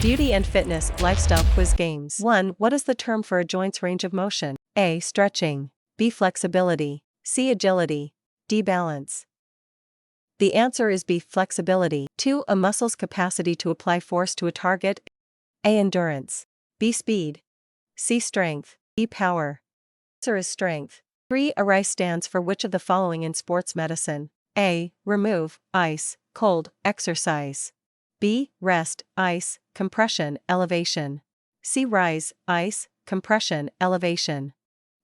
Beauty and fitness, lifestyle quiz games. 1. What is the term for a joint's range of motion? A. Stretching. B. Flexibility. C. Agility. D. Balance. The answer is B. Flexibility. 2. A muscle's capacity to apply force to a target. A. Endurance. B. Speed. C. Strength. D. Power. The answer is strength. 3. A RICE stands for which of the following in sports medicine? A. Remove, ice, cold, exercise. B. Rest, ice, compression, elevation. C. Rise, ice, compression, elevation.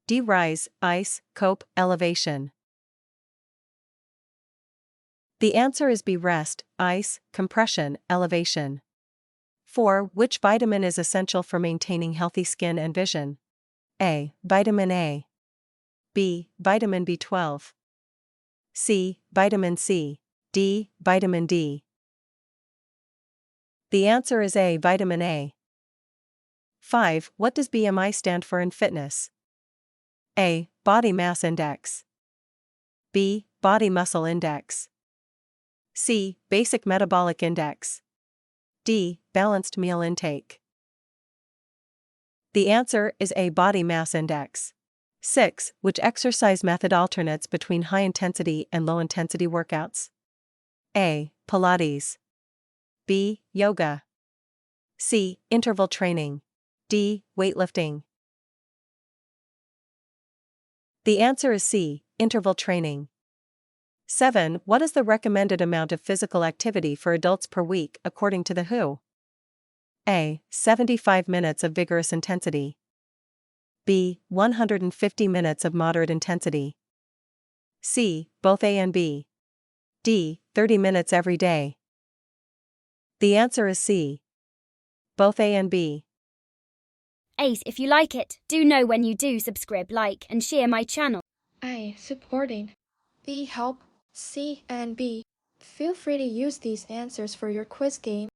D. Rise, ice, cope, elevation. The answer is B. Rest, ice, compression, elevation. 4. Which vitamin is essential for maintaining healthy skin and vision? A. Vitamin A. B. Vitamin B12. C. Vitamin C. D. Vitamin D. The answer is A. Vitamin A. 5. What does BMI stand for in fitness? A. Body mass index. B. Body muscle index. C. Basic metabolic index. D. Balanced meal intake. The answer is A. Body mass index. 6. Which exercise method alternates between high-intensity and low-intensity workouts? A. Pilates. B. Yoga. C. Interval training. D. Weightlifting. The answer is C. Interval training. 7. What is the recommended amount of physical activity for adults per week according to the WHO? A. 75 minutes of vigorous intensity. B. 150 minutes of moderate intensity. C. Both A and B. D. 30 minutes every day. The answer is C. Both A and B. 8. If you like it, do know when you do subscribe, like, and share my channel. A. Supporting. B. Help. C and B. Feel free to use these answers for your quiz game.